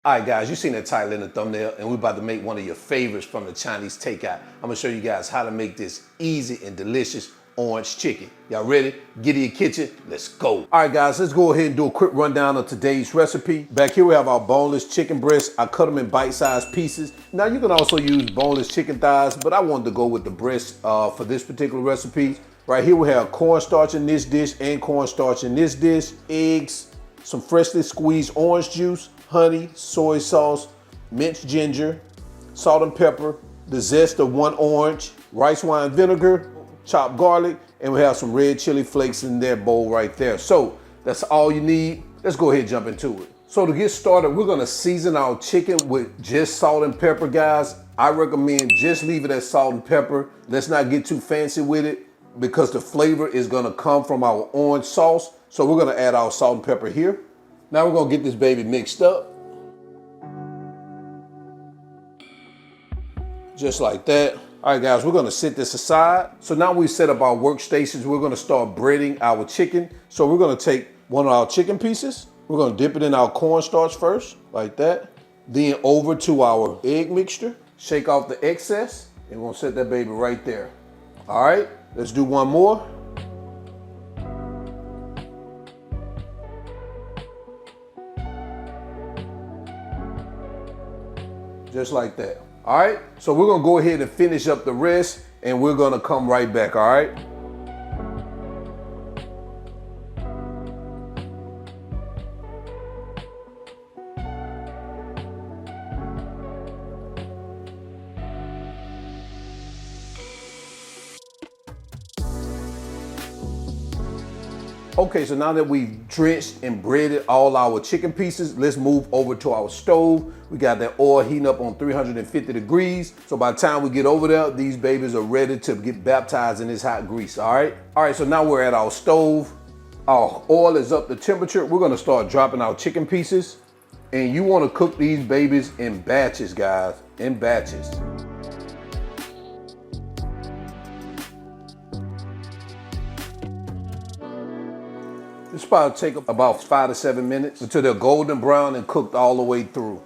All right, guys, you seen that title in the thumbnail, and we're about to make one of your favorites from the Chinese Takeout. I'm gonna show you guys how to make this easy and delicious orange chicken. Y'all ready? Get in your kitchen, let's go. All right, guys, let's go ahead and do a quick rundown of today's recipe. Back here we have our boneless chicken breasts. I cut them in bite-sized pieces. Now you can also use boneless chicken thighs, but I wanted to go with the breast for this particular recipe. Right here we have cornstarch in this dish and cornstarch in this dish, eggs, some freshly squeezed orange juice, honey, soy sauce, minced ginger, salt and pepper, the zest of 1 orange, rice wine vinegar, chopped garlic, and we have some red chili flakes in that bowl right there. So that's all you need. Let's go ahead and jump into it. So to get started, we're gonna season our chicken with just salt and pepper, guys. I recommend just leave it at salt and pepper. Let's not get too fancy with it because the flavor is gonna come from our orange sauce. So we're gonna add our salt and pepper here. Now we're gonna get this baby mixed up. Just like that. All right, guys, we're gonna set this aside. So now we've set up our workstations, we're gonna start breading our chicken. So we're gonna take one of our chicken pieces. We're gonna dip it in our cornstarch first, like that. Then over to our egg mixture. Shake off the excess, and we're gonna set that baby right there. All right, let's do one more. Just like that. All right, so we're gonna go ahead and finish up the rest, and we're gonna come right back, all right? Okay, so now that we've drenched and breaded all our chicken pieces, let's move over to our stove. We got that oil heating up on 350 degrees. So by the time we get over there, these babies are ready to get baptized in this hot grease, all right? All right, so now we're at our stove. Our oil is up to temperature. We're gonna start dropping our chicken pieces. And you wanna cook these babies in batches, guys, in batches. This probably take about 5 to 7 minutes until they're golden brown and cooked all the way through.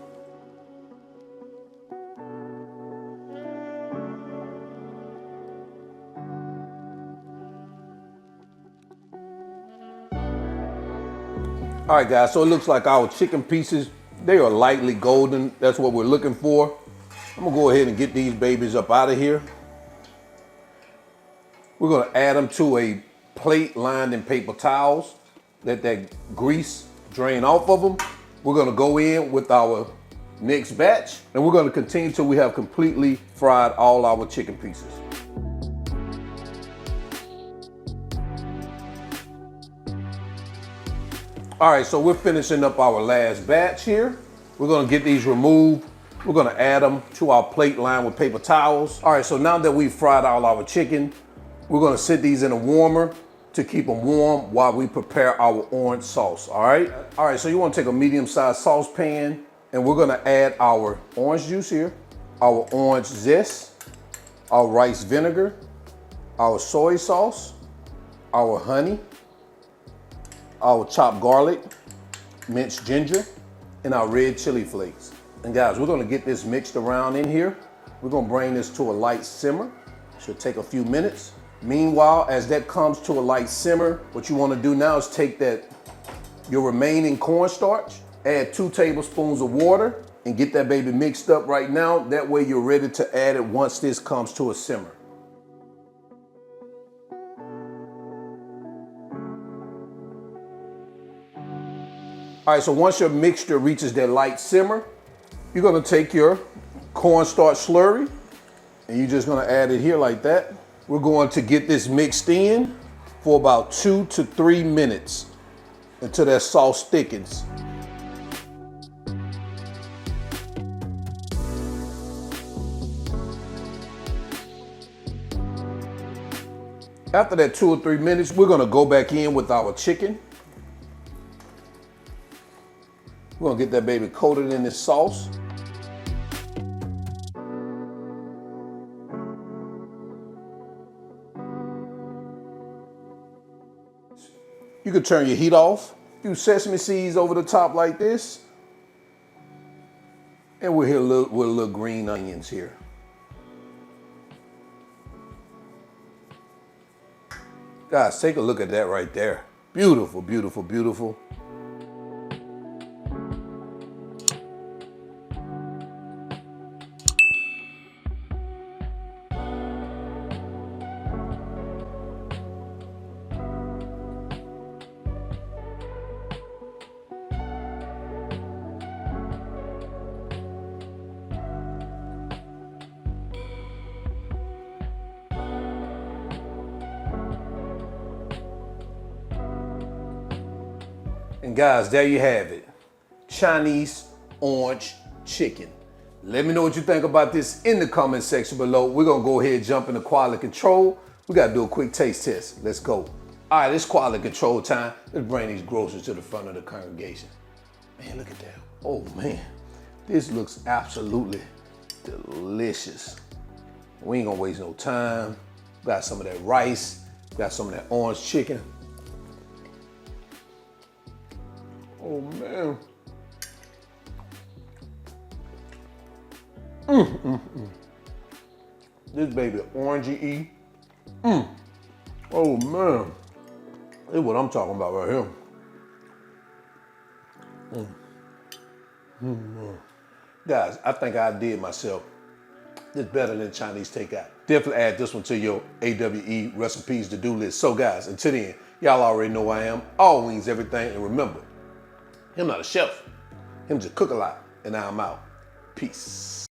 All right, guys, so it looks like our chicken pieces, they are lightly golden. That's what we're looking for. I'm gonna go ahead and get these babies up out of here. We're gonna add them to a plate lined in paper towels. Let that grease drain off of them. We're gonna go in with our next batch, and we're gonna continue till we have completely fried all our chicken pieces. All right, so we're finishing up our last batch here. We're gonna get these removed. We're gonna add them to our plate lined with paper towels. All right, so now that we've fried all our chicken, we're gonna sit these in a warmer to keep them warm while we prepare our orange sauce, all right? All right, so you wanna take a medium-sized saucepan, and we're gonna add our orange juice here, our orange zest, our rice vinegar, our soy sauce, our honey, our chopped garlic, minced ginger, and our red chili flakes. And guys, we're gonna get this mixed around in here. We're gonna bring this to a light simmer. Should take a few minutes. Meanwhile, as that comes to a light simmer, what you want to do now is take your remaining cornstarch, add 2 tablespoons of water, and get that baby mixed up right now. That way you're ready to add it once this comes to a simmer. All right, so once your mixture reaches that light simmer, you're gonna take your cornstarch slurry, and you're just gonna add it here like that. We're going to get this mixed in for about 2 to 3 minutes until that sauce thickens. After that 2 or 3 minutes, we're gonna go back in with our chicken. We're gonna get that baby coated in this sauce. You could turn your heat off. A few sesame seeds over the top like this. And we're here with a little green onions here. Guys, take a look at that right there. Beautiful, beautiful, beautiful. And guys, there you have it. Chinese orange chicken. Let me know what you think about this in the comment section below. We're gonna go ahead and jump into quality control. We gotta do a quick taste test. Let's go. All right, it's quality control time. Let's bring these groceries to the front of the congregation. Man, look at that. Oh man, this looks absolutely delicious. We ain't gonna waste no time. Got some of that rice, got some of that orange chicken. Oh man. This baby orangey. Oh man. This is what I'm talking about right here. Guys, I think I did myself. This better than Chinese takeout. Definitely add this one to your AWE recipes to-do list. So guys, until then, y'all already know who I am. All wings, everything, and remember, him not a chef, him just cook a lot, and now I'm out. Peace.